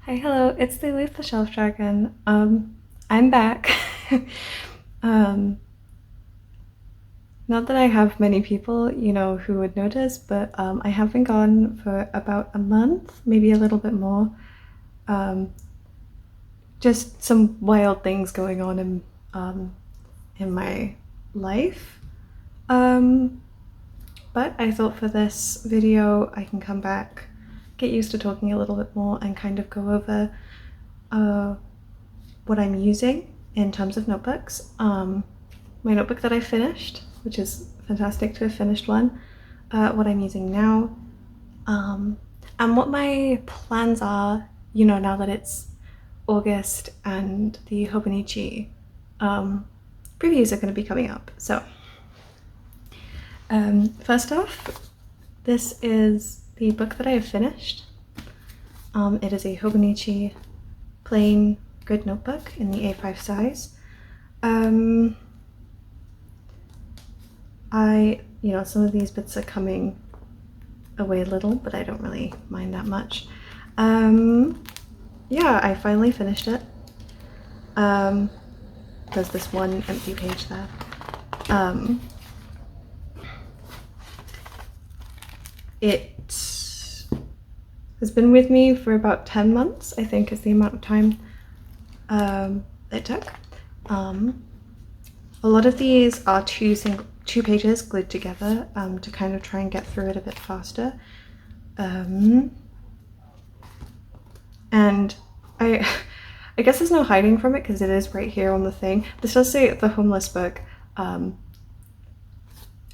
Hi, hello, it's thieleaf the Shelf Dragon. I'm back. um, Not that I have many people, who would notice, but I have been gone for about a month, maybe a little bit more. Um, just some wild things going on in my life. Um, but I thought for this video I can come back, get used to talking a little bit more, and kind of go over what I'm using in terms of notebooks. My notebook that I finished, which is fantastic to have finished one, what I'm using now, and what my plans are, now that it's August and the hobonichi previews are going to be coming up. So first off, this is the book that I have finished. It is a hobonichi plain grid notebook in the A5 size. Some of these bits are coming away a little, but I don't really mind that much. Yeah, I finally finished it. There's this one empty page there. It has been with me for about 10 months, I think is the amount of time it took. A lot of these are two pages glued together to kind of try and get through it a bit faster. And I guess there's no hiding from it because it is right here on the thing. This does say the homeless book. I'm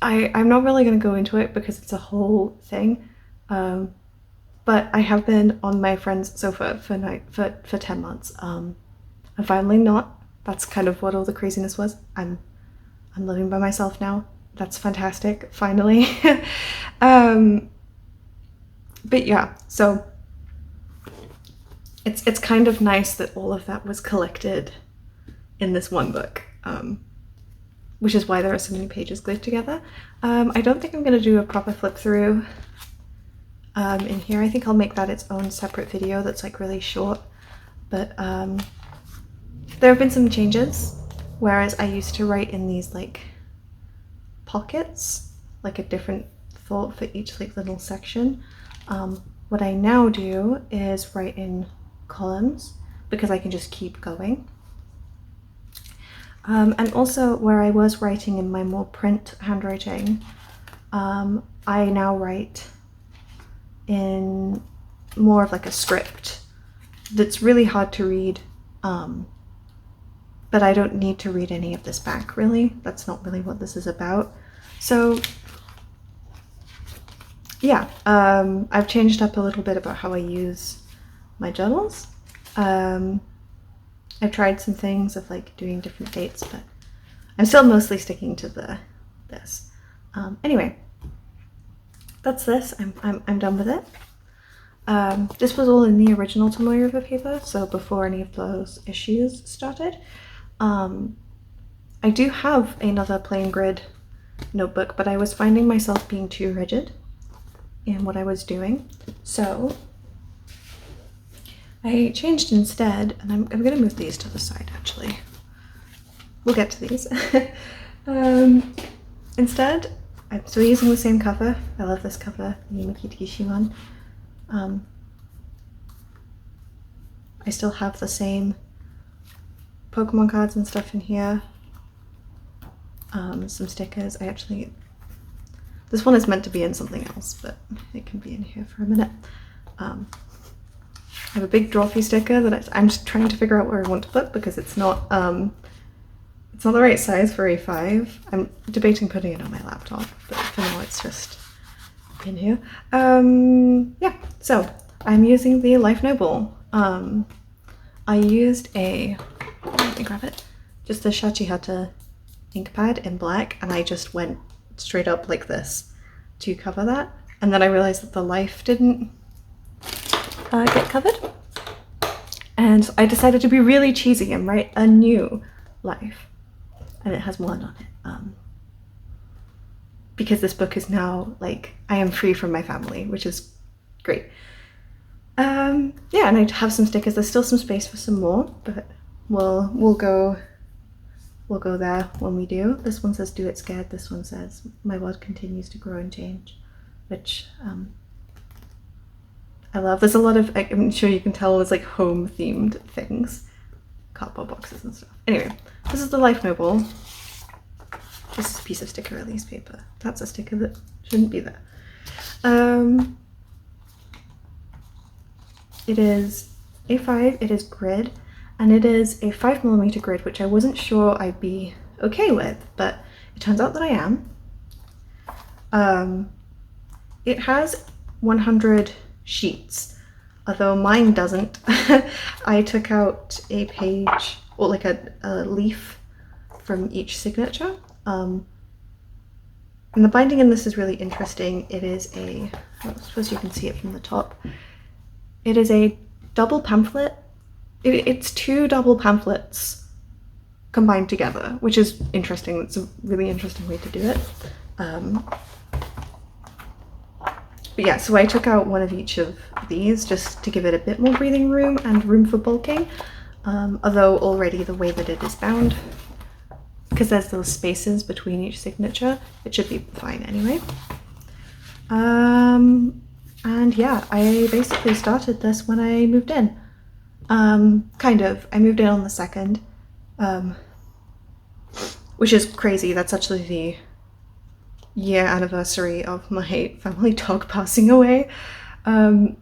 not really going to go into it because it's a whole thing. But I have been on my friend's sofa for 10 months. I'm finally not. That's kind of what all the craziness was. I'm living by myself now. That's fantastic, finally. But yeah, so it's kind of nice that all of that was collected in this one book, which is why there are so many pages glued together. I don't think I'm going to do a proper flip through in here. I think I'll make that its own separate video that's like really short, but there have been some changes. Whereas I used to write in these like pockets, like a different thought for each like little section. What I now do is write in columns because I can just keep going. And also where I was writing in my more print handwriting, I now write in more of like a script that's really hard to read. But I don't need to read any of this back, really. That's not really what this is about. So yeah, I've changed up a little bit about how I use my journals. I've tried some things of like doing different dates, but I'm still mostly sticking to this. Anyway, that's this. I'm done with it. This was all in the original Tomoe River paper, so before any of those issues started. I do have another plain grid notebook, but I was finding myself being too rigid in what I was doing. So I changed instead, and I'm going to move these to the side actually. We'll get to these. Instead, I'm still using the same cover. I love this cover, the Makitagishi one. I still have the same Pokemon cards and stuff in here. Some stickers. This one is meant to be in something else, but it can be in here for a minute. I have a big Drawfee sticker that I'm just trying to figure out where I want to put because it's not the right size for A5. I'm debating putting it on my laptop, but for now it's just in here. Yeah, so I'm using the Life Noble. I used let me grab it, just the Shachihata ink pad in black, and I just went straight up like this to cover that. And then I realized that the Life didn't get covered. And so I decided to be really cheesy and write a new Life. And it has one on it. Because this book is now like, I am free from my family, which is great. Yeah, and I have some stickers. There's still some space for some more, but we'll go there when we do. This one says "Do it scared." This one says "My world continues to grow and change," which I love. There's a lot of, I'm sure you can tell, there's like home themed things, cardboard boxes and stuff. Anyway, this is the Life Noble. This is a piece of sticker release paper. That's a sticker that shouldn't be there. It is A5, it is grid, and it is a 5mm grid, which I wasn't sure I'd be okay with, but it turns out that I am. It has 100 sheets, although mine doesn't. I took out a page, or like a leaf from each signature. And the binding in this is really interesting. It is I suppose you can see it from the top. It is a double pamphlet. It's 2 double pamphlets combined together, which is interesting. It's a really interesting way to do it. But yeah, so I took out one of each of these just to give it a bit more breathing room and room for bulking. Although already the way that it is bound, because there's those spaces between each signature, it should be fine anyway. And yeah, I basically started this when I moved in. Kind of. I moved in on the 2nd, which is crazy. That's actually the year anniversary of my family dog passing away. So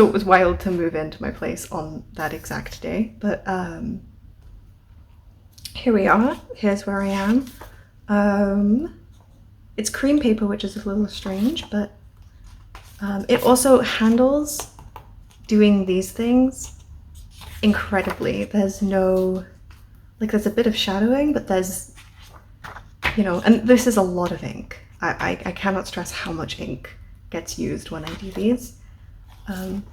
it was wild to move into my place on that exact day, but here we are. Here's where I am. It's cream paper, which is a little strange, but it also handles doing these things incredibly. There's no, like, there's a bit of shadowing, but there's, you know, and this is a lot of ink. I cannot stress how much ink gets used when I do these. And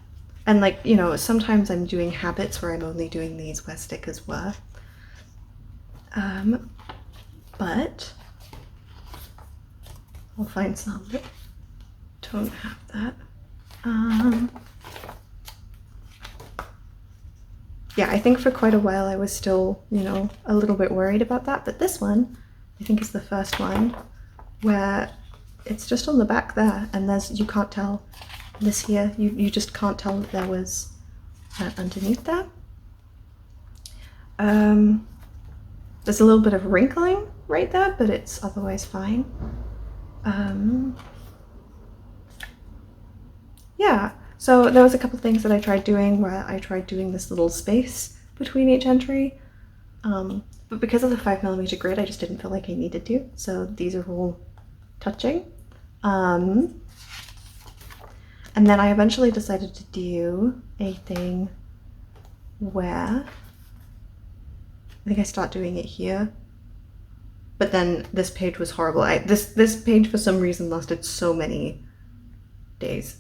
like, you know, sometimes I'm doing habits where I'm only doing these where stickers were. But I'll find some that don't have that. Yeah, I think for quite a while I was still, you know, a little bit worried about that, but this one, I think, is the first one where it's just on the back there, and there's, you can't tell this here, you just can't tell that there was underneath there. There's a little bit of wrinkling right there, but it's otherwise fine. Yeah, so there was a couple things that I tried doing where I tried doing this little space between each entry, but because of the 5mm grid, I just didn't feel like I needed to, so these are all touching. And then I eventually decided to do a thing where I think I start doing it here, but then this page was horrible. This page for some reason lasted so many days.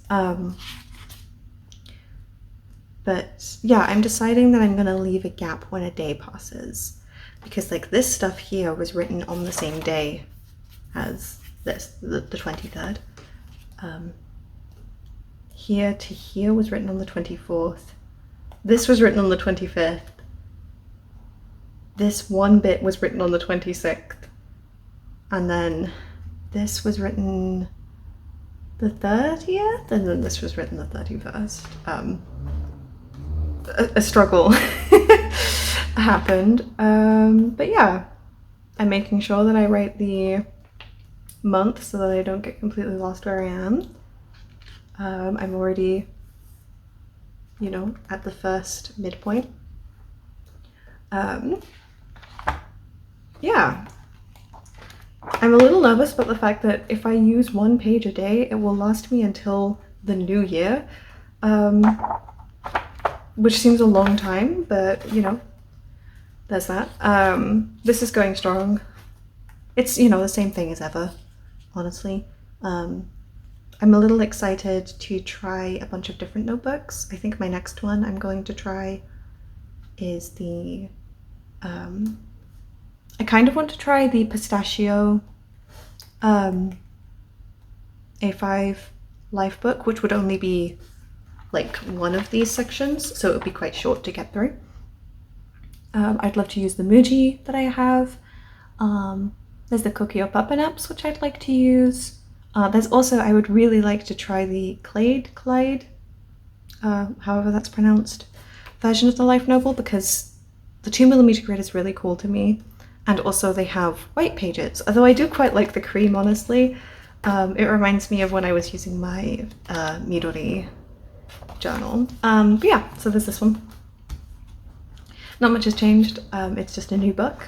But yeah, I'm deciding that I'm gonna leave a gap when a day passes, because like this stuff here was written on the same day as this, the 23rd. Here to here was written on the 24th. This was written on the 25th. This one bit was written on the 26th. And then this was written the 30th, and then this was written the 31st. A struggle happened. But yeah, I'm making sure that I write the month so that I don't get completely lost where I am. I'm already, you know, at the first midpoint. Yeah, I'm a little nervous about the fact that if I use 1 page a day, it will last me until the new year, which seems a long time, but you know, there's that. This is going strong. It's, you know, the same thing as ever, honestly. I'm a little excited to try a bunch of different notebooks. I think my next one I'm going to try is the, I kind of want to try the pistachio A5 life book, which would only be like one of these sections, so it would be quite short to get through. I'd love to use the Muji that I have. There's the Kokio Pappanaps, which I'd like to use. There's also, I would really like to try the Clyde, however that's pronounced, version of the Life Novel, because the 2mm grid is really cool to me. And also they have white pages, although I do quite like the cream, honestly. It reminds me of when I was using my midori journal. But yeah, so there's this one. Not much has changed, it's just a new book,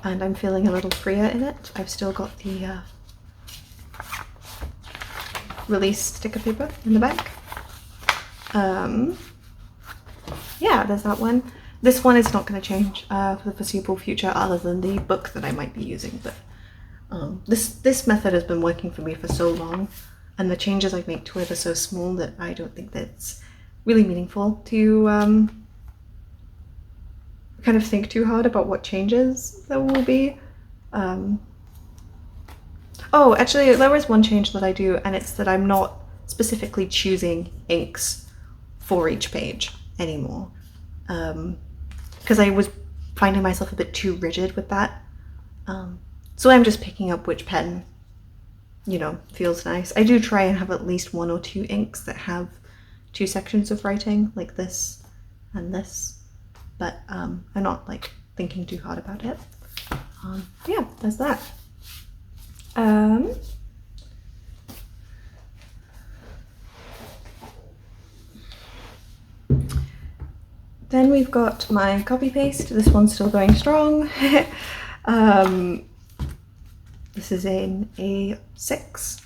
and I'm feeling a little freer in it. I've still got the release sticker paper in the back. Yeah, there's that one. This one is not going to change for the foreseeable future, other than the book that I might be using, but this method has been working for me for so long, and the changes I make to it are so small that I don't think that it's really meaningful to kind of think too hard about what changes there will be. Oh, actually, there is one change that I do, and it's that I'm not specifically choosing inks for each page anymore, because I was finding myself a bit too rigid with that. So I'm just picking up which pen, you know, feels nice. I do try and have at least 1 or 2 inks that have 2 sections of writing, like this and this, but I'm not like thinking too hard about it. Yeah, there's that. Then we've got my copy paste. This one's still going strong. This is in A6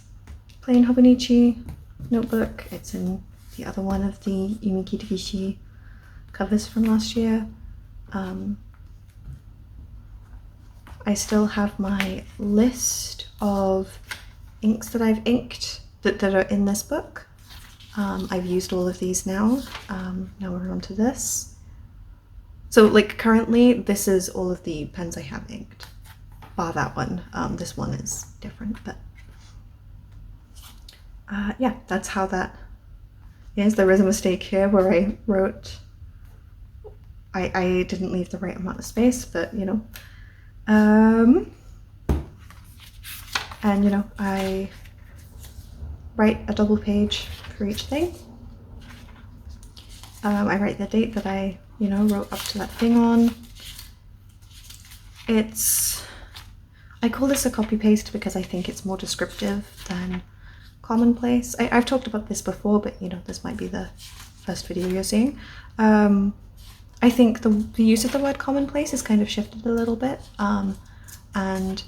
plain hobonichi notebook. It's in the other one of the Yumiki Tagishi covers from last year. I still have my list of inks that I've inked that are in this book. I've used all of these now. Now we're on to this. So like currently this is all of the pens I have inked, bar that one. This one is different, but yeah, that's how that is. There is a mistake here where I wrote, I didn't leave the right amount of space, but you know. And you know, I write a double page for each thing. I write the date that I, you know, wrote up to that thing on. I call this a copy paste because I think it's more descriptive than commonplace. I've talked about this before, but you know, this might be the first video you're seeing. I think the use of the word commonplace has kind of shifted a little bit, and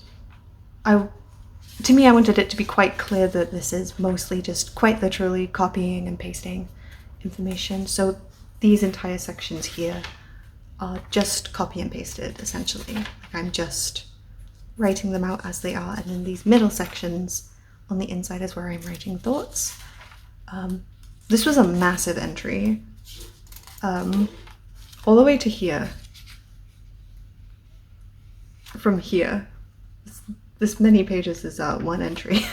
to me I wanted it to be quite clear that this is mostly just quite literally copying and pasting information. So these entire sections here are just copy and pasted, essentially. Like I'm just writing them out as they are, and then these middle sections on the inside is where I'm writing thoughts. This was a massive entry. All the way to here. From here. This many pages is one entry.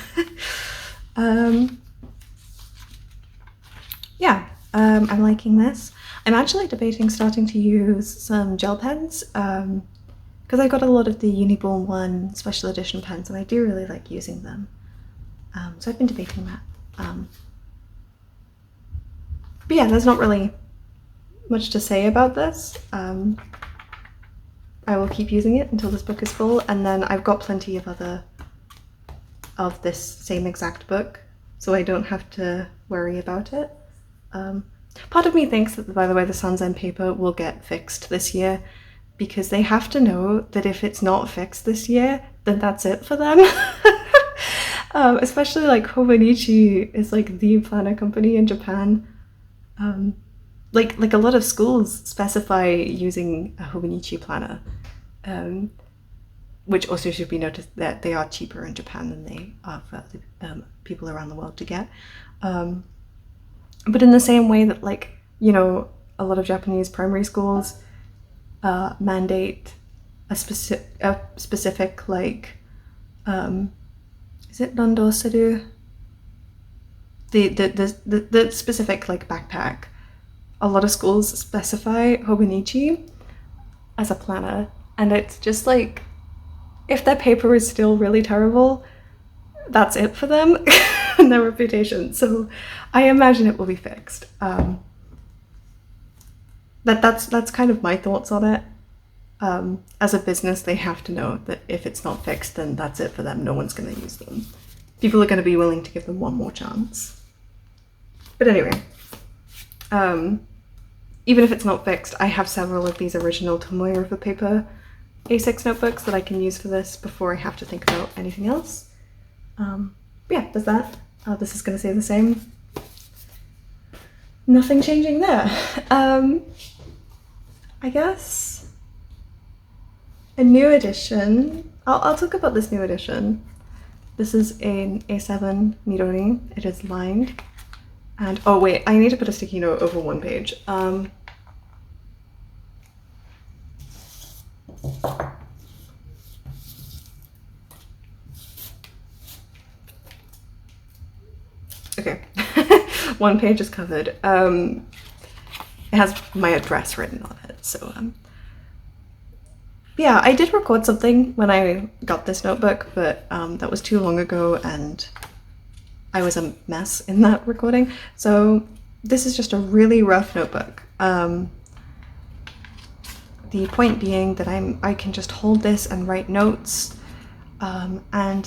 Yeah, I'm liking this. I'm actually debating starting to use some gel pens, because I got a lot of the Uniborn 1 special edition pens and I do really like using them. So I've been debating that. But yeah, there's not really much to say about this. I will keep using it until this book is full, and then I've got plenty of of this same exact book, so I don't have to worry about it. Part of me thinks that, by the way, the sanzen paper will get fixed this year, because they have to know that if it's not fixed this year, then that's it for them. Especially like Hobonichi is like the planner company in Japan. Like a lot of schools specify using a hobonichi planner, which also should be noticed that they are cheaper in Japan than they are for people around the world to get. But in the same way that, like, you know, a lot of Japanese primary schools mandate a specific like, is it rando seru? the specific like backpack. A lot of schools specify hobonichi as a planner, and it's just like, if their paper is still really terrible, that's it for them and their reputation. So I imagine it will be fixed. That's kind of my thoughts on it. As a business, they have to know that if it's not fixed, then that's it for them. No one's going to use them. People are going to be willing to give them one more chance. But anyway, even if it's not fixed, I have several of these original Tomoe River paper A6 notebooks that I can use for this before I have to think about anything else. But yeah, there's that. This is going to stay the same. Nothing changing there. I guess a new edition. I'll talk about this new edition. This is an A7 midori. It is lined. And oh wait, I need to put a sticky note over one page. Okay, one page is covered. It has my address written on it, so yeah, I did record something when I got this notebook, but that was too long ago and I was a mess in that recording. So this is just a really rough notebook. The point being that I can just hold this and write notes, and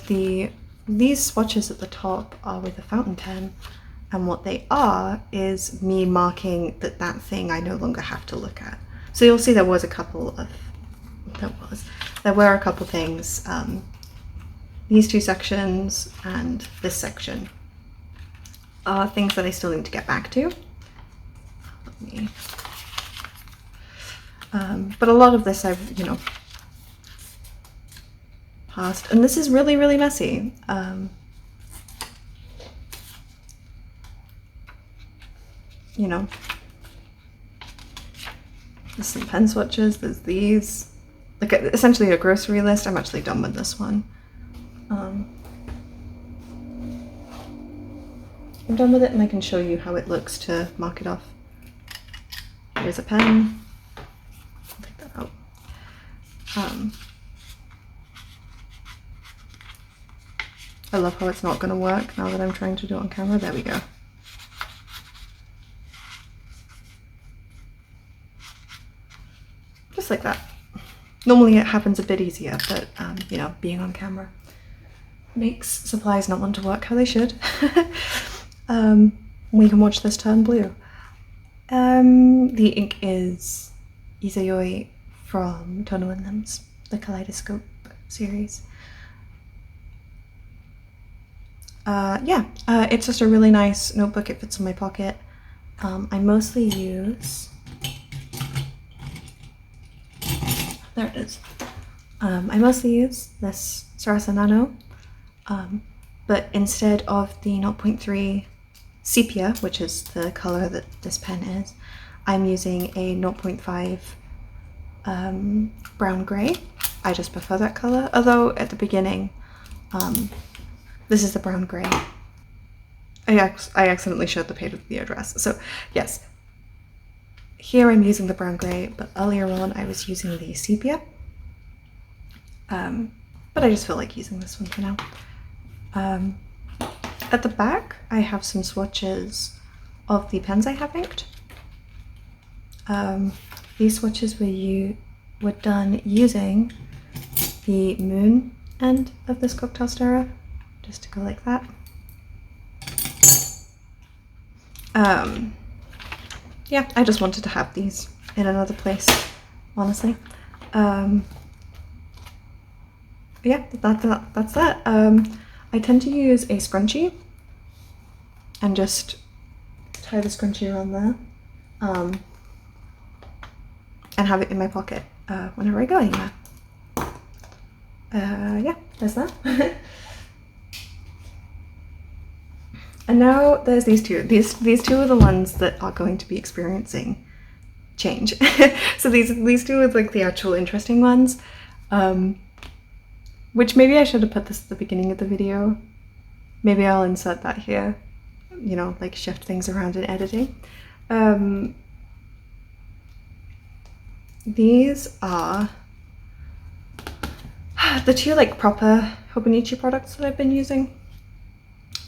these swatches at the top are with a fountain pen, and what they are is me marking that thing I no longer have to look at. So you'll see there were a couple things, these two sections and this section are things that I still need to get back to. But a lot of this I've, passed, and this is really, really messy. There's some pen swatches, there's these, like essentially a grocery list. I'm actually done with this one. I'm done with it, and I can show you how it looks to mark it off. Here's a pen. I'll take that out. I love how it's not going to work now that I'm trying to do it on camera. There we go. Just like that. Normally it happens a bit easier, but being on camera makes supplies not want to work how they should. We can watch this turn blue. The ink is Izayoi from Tono and Them's the Kaleidoscope series. It's just a really nice notebook. It fits in my pocket. I mostly use, there it is. I mostly use this Sarasa Nano, but instead of the 0.3 sepia, which is the color that this pen is, I'm using a 0.5 brown gray. I just prefer that color, although at the beginning, this is the brown gray. I accidentally showed the page of the address. So yes, here I'm using the brown gray, but earlier on I was using the sepia. But I just feel like using this one for now. At the back, I have some swatches of the pens I have inked. These swatches were done using the moon end of this cocktail stirrer, just to go like that. Yeah, I just wanted to have these in another place, honestly. Yeah, that's that. I tend to use a scrunchie and just tie the scrunchie around there, and have it in my pocket whenever I go anywhere. Yeah, there's that. And now there's these two. These two are the ones that are going to be experiencing change. So these two are like the actual interesting ones. Which maybe I should have put this at the beginning of the video. Maybe I'll insert that here. you know, like shift things around in editing. These are the two like proper hobonichi products that I've been using,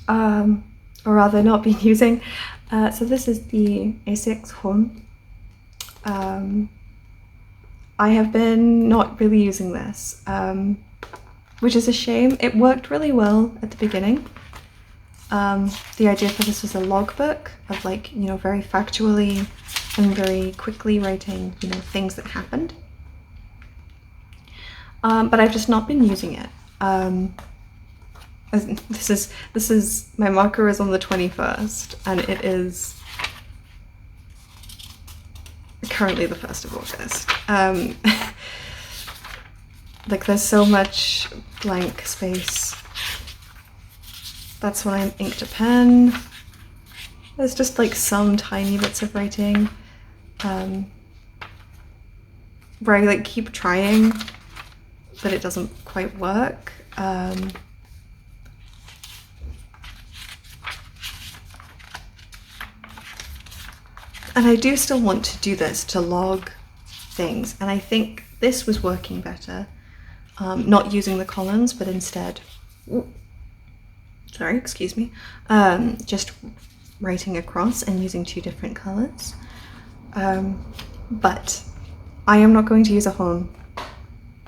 or rather not been using. So this is the A6 Hon. I have been not really using this, which is a shame. It worked really well at the beginning. The idea for this was a logbook of like, you know, very factually and very quickly writing, you know, things that happened. But I've just not been using it. This is my marker is on the 21st, and it is currently the 1st of August. Like there's so much blank space. That's when I'm inked a pen. There's just like some tiny bits of writing where I like keep trying, but it doesn't quite work. And I do still want to do this to log things, and I think this was working better, not using the columns, but instead, sorry, excuse me, just writing across and using two different colors. But I am not going to use a hone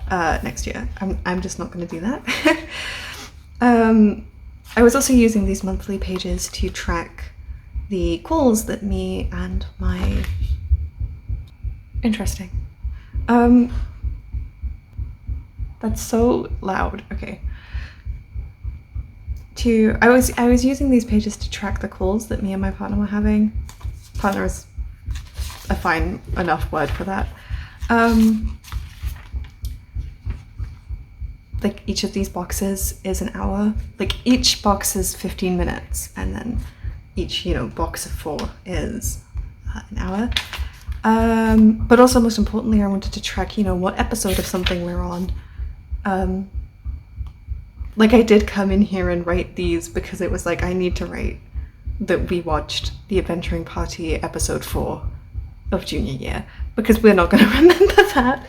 next year. I'm just not going to do that. I was also using these monthly pages to track the quills that me and my interesting. That's so loud. Okay. I was using these pages to track the calls that me and my partner were having. Partner is a fine enough word for that. Like each of these boxes is an hour. Like each box is 15 minutes, and then each, you know, box of 4 is an hour. But also, most importantly, I wanted to track, you know, what episode of something we're on. Like I did come in here and write these because it was like, I need to write that we watched The Adventuring Party episode 4 of junior year, because we're not going to remember that.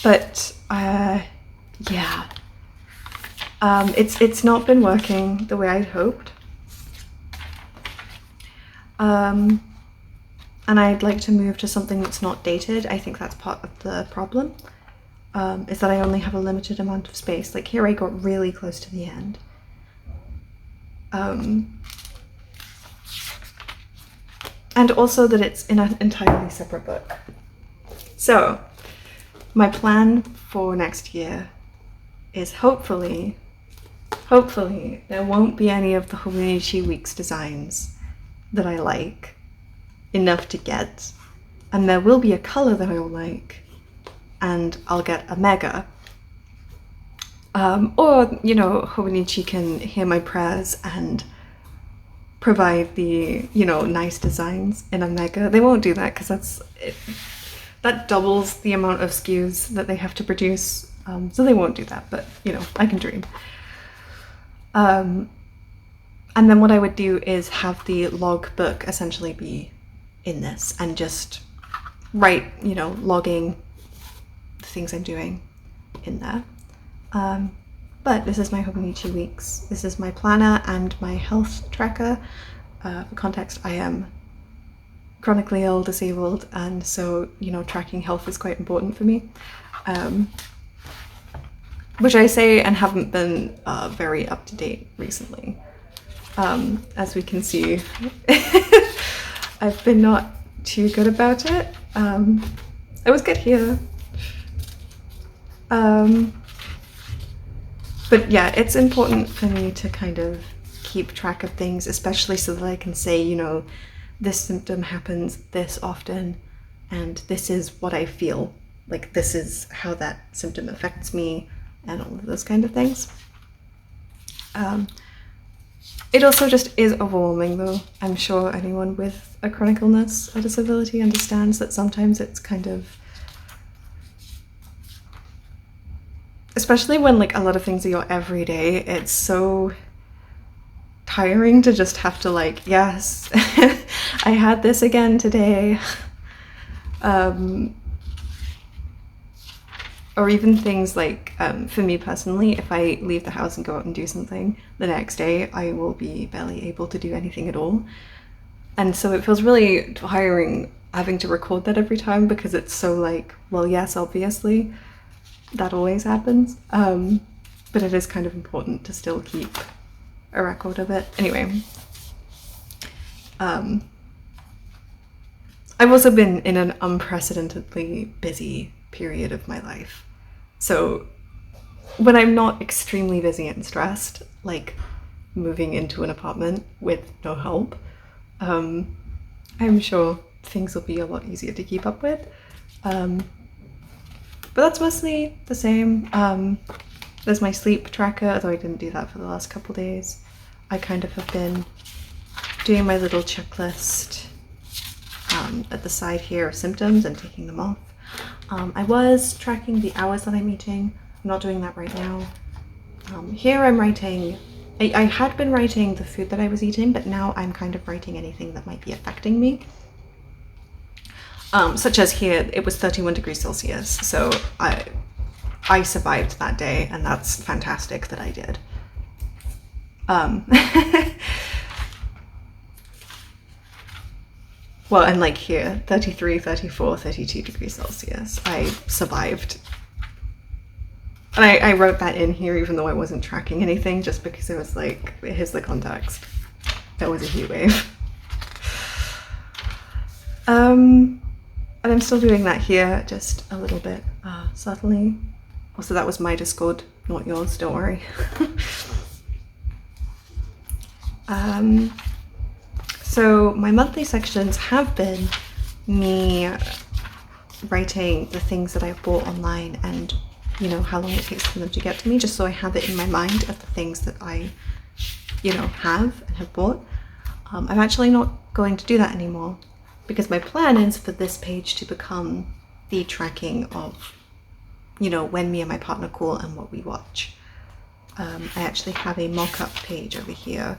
But yeah, it's not been working the way I'd hoped. And I'd like to move to something that's not dated. I think that's part of the problem, is that I only have a limited amount of space. Like here I got really close to the end. And also that it's in an entirely separate book. So my plan for next year is hopefully there won't be any of the hobonichi week's designs that I like enough to get, and there will be a color that I will like, and I'll get a mega. Or, you know, hobonichi can hear my prayers and provide the, you know, nice designs in a mega. They won't do that because that doubles the amount of SKUs that they have to produce, so they won't do that, but, you know, I can dream. And then what I would do is have the log book essentially be in this and just write, you know, logging the things I'm doing in there. But this is my hobonichi weeks. This is my planner and my health tracker. For context, I am chronically ill, disabled, and so, you know, tracking health is quite important for me. Which I say and haven't been very up to date recently. As we can see, I've been not too good about it. I was good here. But yeah, it's important for me to kind of keep track of things, especially so that I can say, you know, this symptom happens this often, and this is what I feel. Like, this is how that symptom affects me, and all of those kind of things. It also just is overwhelming though. I'm sure anyone with a chronic illness or disability understands that sometimes it's kind of, especially when like a lot of things are your everyday, it's so tiring to just have to like, yes, I had this again today. Or even things like, for me personally, if I leave the house and go out and do something, the next day I will be barely able to do anything at all. And so it feels really tiring having to record that every time, because it's so like, well, yes, obviously, that always happens. But it is kind of important to still keep a record of it. Anyway, I've also been in an unprecedentedly busy period of my life. So when I'm not extremely busy and stressed, like moving into an apartment with no help, I'm sure things will be a lot easier to keep up with. But that's mostly the same. There's my sleep tracker, although I didn't do that for the last couple days. I kind of have been doing my little checklist at the side here of symptoms and ticking them off. I was tracking the hours that I'm eating. I'm not doing that right now. Here I'm writing, I had been writing the food that I was eating, but now I'm kind of writing anything that might be affecting me. Such as here, it was 31 degrees Celsius, so I survived that day, and that's fantastic that I did. Well, and like here, 33, 34, 32 degrees Celsius. I survived. And I wrote that in here even though I wasn't tracking anything, just because it was like, here's the context. There was a heat wave. And I'm still doing that here, just a little bit subtly. Also, that was my Discord, not yours, don't worry. So my monthly sections have been me writing the things that I've bought online and, you know, how long it takes for them to get to me, just so I have it in my mind of the things that I, you know, have and have bought. I'm actually not going to do that anymore, because my plan is for this page to become the tracking of, you know, when me and my partner call and what we watch. I actually have a mock-up page over here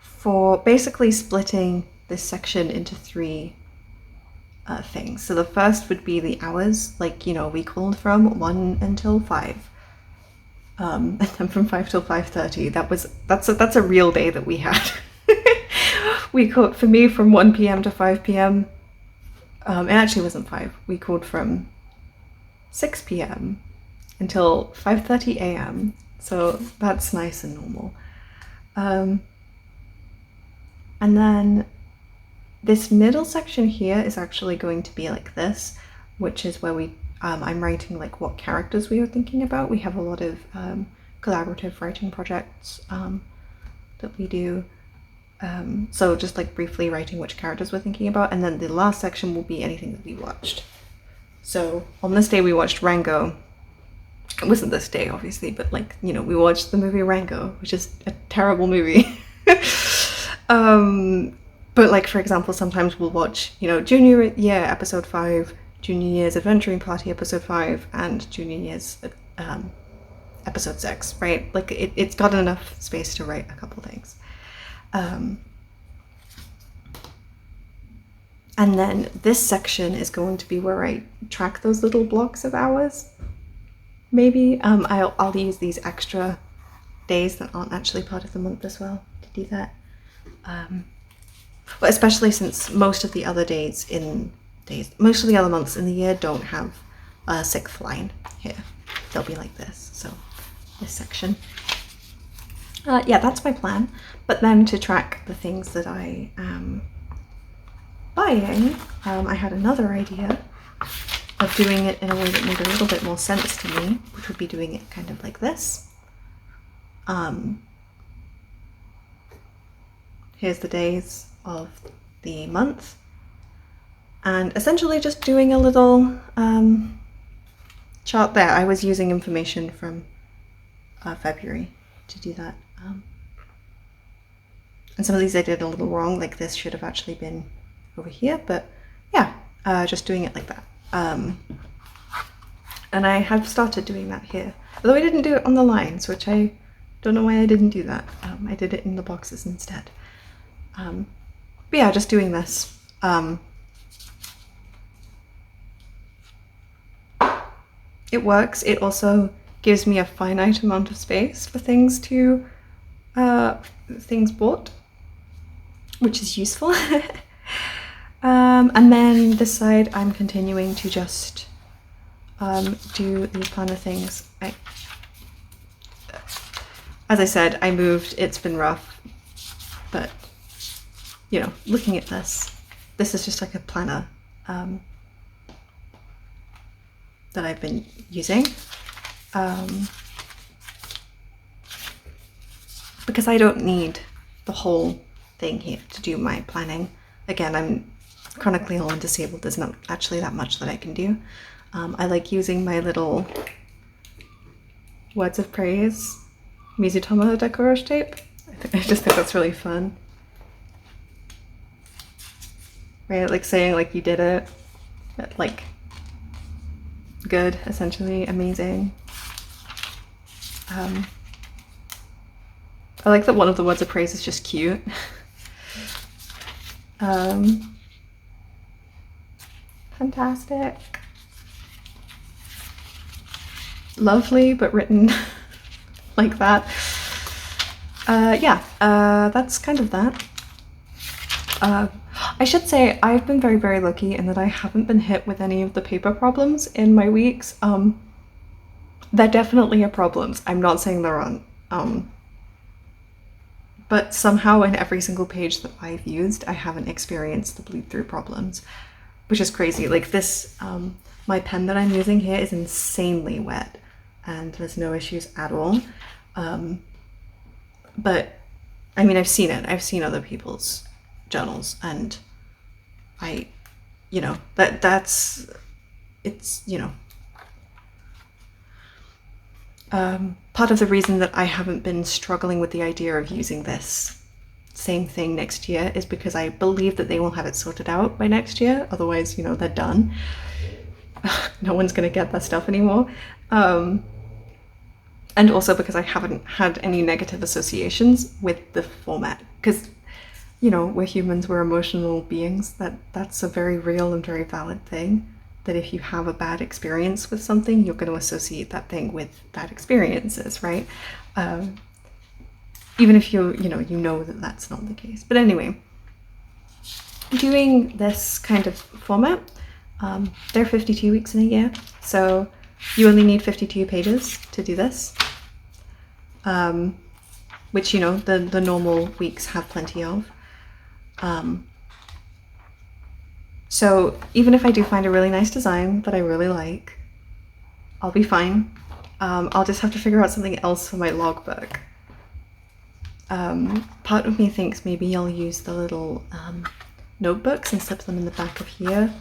for basically splitting this section into three things. So the first would be the hours, like, you know, we called from 1 until 5. And then from 5 till 5:30. That's a real day that we had. We called, for me, from 1 p.m. to 5 p.m. It actually wasn't 5. We called from 6 p.m. until 5:30 a.m. So that's nice and normal. And then this middle section here is actually going to be like this, which is where we I'm writing like what characters we are thinking about. We have a lot of collaborative writing projects that we do. So just like briefly writing which characters we're thinking about, and then the last section will be anything that we watched. So on this day we watched Rango. It wasn't this day, obviously, but like, you know, we watched the movie Rango, which is a terrible movie. But like, for example, sometimes we'll watch, you know, Junior Year episode 5, Junior Year's Adventuring Party episode 5, and Junior Year's episode 6, right? Like it's got enough space to write a couple things. And then this section is going to be where I track those little blocks of hours. Maybe I'll use these extra days that aren't actually part of the month as well to do that. But especially since most of the other most of the other months in the year don't have a 6th line here. They'll be like this. So this section. Yeah, that's my plan. But then to track the things that I am buying, I had another idea of doing it in a way that made a little bit more sense to me, which would be doing it kind of like this. Here's the days of the month, and essentially just doing a little chart there. I was using information from February to do that. And some of these I did a little wrong, like this should have actually been over here, but yeah, just doing it like that. And I have started doing that here. Although I didn't do it on the lines, which I don't know why I didn't do that. I did it in the boxes instead. But yeah, just doing this. It works. It also gives me a finite amount of space for things to, things bought, which is useful. And then this side, I'm continuing to just do these planner things. As I said, I moved, it's been rough, but you know, looking at this is just like a planner that I've been using. Because I don't need the whole thing here to do my planning. Again, I'm chronically ill and disabled. There's not actually that much that I can do. I like using my little words of praise Mizutomo decoration tape. I just think that's really fun. Right, like saying like you did it, like good, essentially, amazing. I like that one of the words of praise is just cute. Fantastic. Lovely, but written like that. Yeah, that's kind of that. I should say I've been very, very lucky in that I haven't been hit with any of the paper problems in my weeks. There definitely are problems. I'm not saying there aren't. But somehow in every single page that I've used, I haven't experienced the bleed through problems, which is crazy. Like this, my pen that I'm using here is insanely wet and there's no issues at all. But I mean, I've seen it. I've seen other people's journals and you know, it's, you know, part of the reason that I haven't been struggling with the idea of using this same thing next year is because I believe that they will have it sorted out by next year. Otherwise, you know, they're done. No one's going to get that stuff anymore. And also because I haven't had any negative associations with the format. Because, you know, we're humans, we're emotional beings. That's a very real and very valid thing. That if you have a bad experience with something, you're going to associate that thing with bad experiences, right? Even if you know that that's not the case. But anyway, doing this kind of format, there are 52 weeks in a year, so you only need 52 pages to do this, which, you know, the normal weeks have plenty of. So even if I do find a really nice design that I really like, I'll be fine. I'll just have to figure out something else for my logbook. Part of me thinks maybe I'll use the little notebooks and slip them in the back of here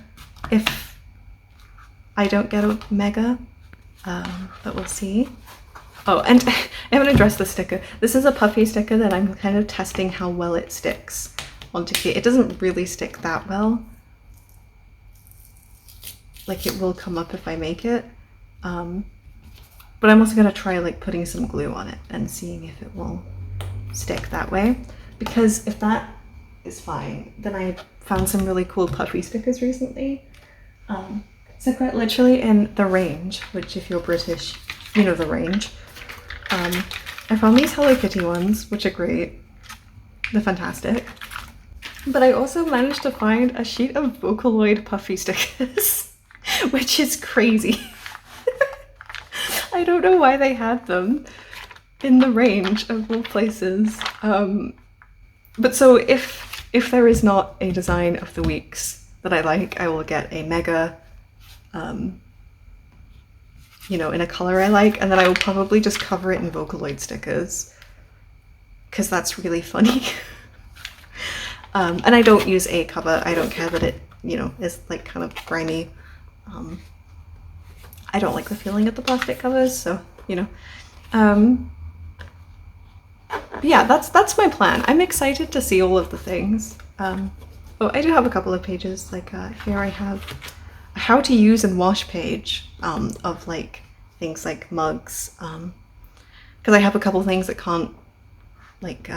if I don't get a mega, but we'll see. Oh, and I haven't addressed the sticker. This is a puffy sticker that I'm kind of testing how well it sticks onto here. It doesn't really stick that well. Like, it will come up if I make it. But I'm also going to try like putting some glue on it and seeing if it will stick that way. Because if that is fine, then I found some really cool puffy stickers recently. So quite literally in the Range, which if you're British, you know the Range. I found these Hello Kitty ones, which are great. They're fantastic. But I also managed to find a sheet of Vocaloid puffy stickers, which is crazy. I don't know why they had them in the Range of all places. But so if there is not a design of the weeks that I like, I will get a mega, you know, in a color I like, and then I will probably just cover it in Vocaloid stickers because that's really funny. And I don't use a cover. I don't care that it, you know, is like kind of grimy. I don't like the feeling of the plastic covers, so, you know. But yeah, that's my plan. I'm excited to see all of the things. Oh, I do have a couple of pages. Like here I have how to use and wash page of like things like mugs, because I have a couple things that can't, like,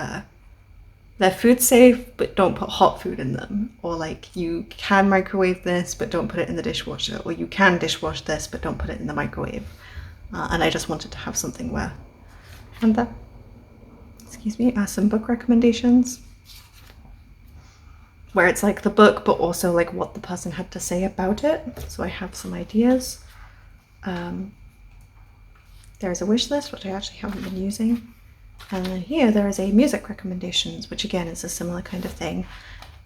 they're food safe but don't put hot food in them, or like you can microwave this but don't put it in the dishwasher, or you can dishwash this but don't put it in the microwave. And I just wanted to have something where, and that, excuse me, some book recommendations where it's like the book but also like what the person had to say about it, so I have some ideas. There's a wish list, which I actually haven't been using, and then here there is a music recommendations, which again is a similar kind of thing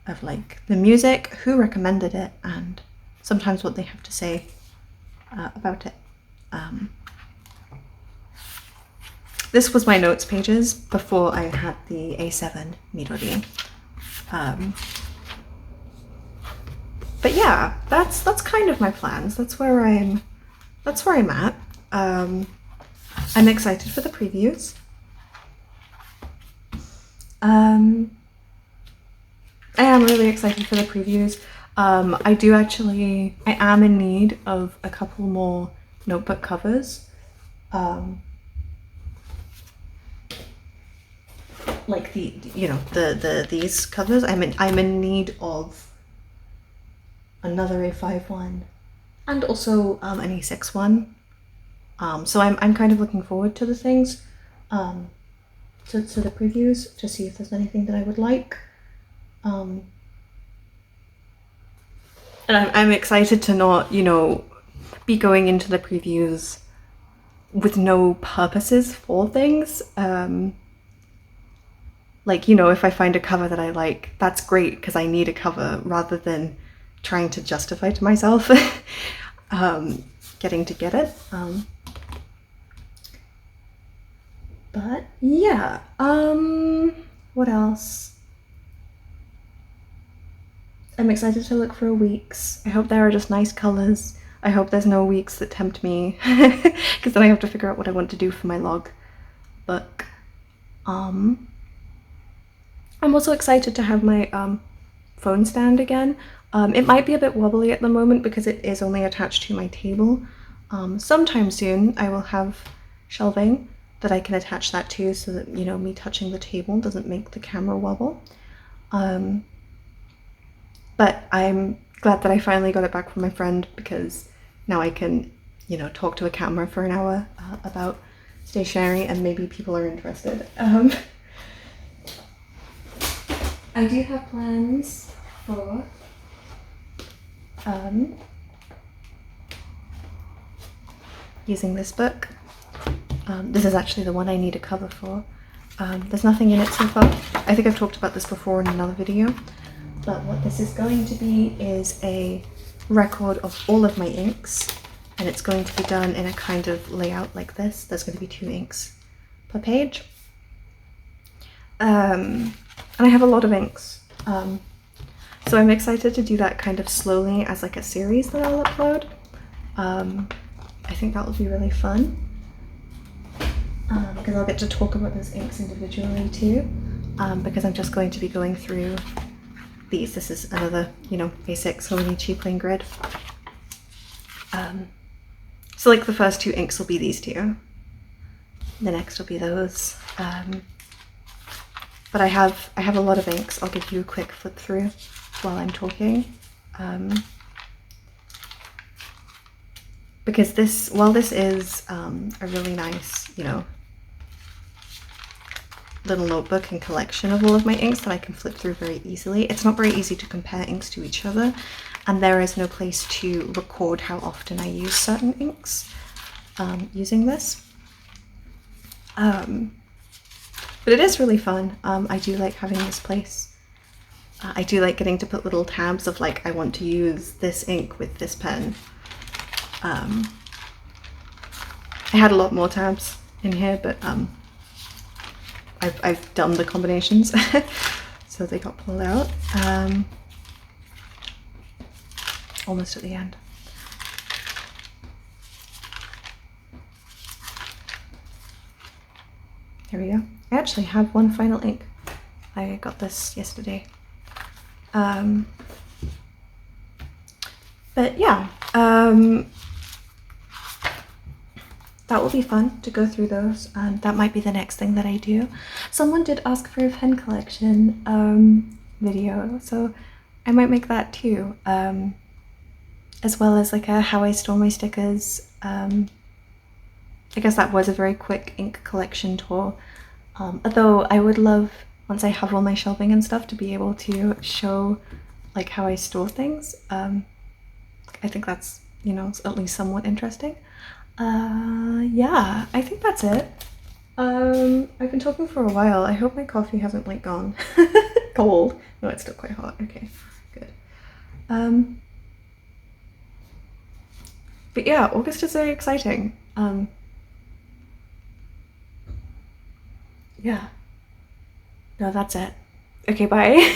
of like the music, who recommended it, and sometimes what they have to say about it. This was my notes pages before I had the A7 midori. But yeah, that's kind of my plans. That's where I'm at. I'm excited for the previews. I am really excited for the previews. I am in need of a couple more notebook covers. Like these covers. I'm in need of another A5 one and also an A6 one. So I'm kind of looking forward to the things, to the previews, to see if there's anything that I would like. And I'm excited to not, be going into the previews with no purposes for things. Like, if I find a cover that I like, that's great because I need a cover, rather than trying to justify to myself getting to get it. But yeah, what else? I'm excited to look for weeks. I hope there are just nice colors. I hope there's no weeks that tempt me, because then I have to figure out what I want to do for my log book. I'm also excited to have my phone stand again. It might be a bit wobbly at the moment because it is only attached to my table. Sometime soon I will have shelving that I can attach that to, so that me touching the table doesn't make the camera wobble. But I'm glad that I finally got it back from my friend, because now I can talk to a camera for an hour about stationery, and maybe people are interested. I do have plans for using this book. This is actually the one I need a cover for. There's nothing in it so far. I think I've talked about this before in another video, but what this is going to be is a record of all of my inks, and it's going to be done in a kind of layout like this. There's going to be 2 inks per page. And I have a lot of inks. So I'm excited to do that kind of slowly as like a series that I'll upload. I think that will be really fun. Because I'll get to talk about those inks individually too. Because I'm just going to be going through these. This is another, basic hobonichi plain grid. So like the first 2 inks will be these 2. The next will be those. But I have a lot of inks. I'll give you a quick flip through while I'm talking. Because while this is a really nice, little notebook and collection of all of my inks that I can flip through very easily, it's not very easy to compare inks to each other, and there is no place to record how often I use certain inks using this. But it is really fun. I do like having this place. I do like getting to put little tabs of like, I want to use this ink with this pen. I had a lot more tabs in here, but I've done the combinations, so they got pulled out. Almost at the end. There we go. I actually have one final ink. I got this yesterday. But yeah, that will be fun to go through those, and that might be the next thing that I do. Someone did ask for a pen collection video, so I might make that too, as well as like a how I store my stickers. I guess that was a very quick ink collection tour, although I would love, once I have all my shelving and stuff, to be able to show like how I store things. I think that's, you know, at least somewhat interesting. Yeah, I think that's it. I've been talking for a while. I hope my coffee hasn't like gone cold. No, it's still quite hot. Okay, good. But yeah, August is very exciting. Yeah. No, that's it. Okay, bye.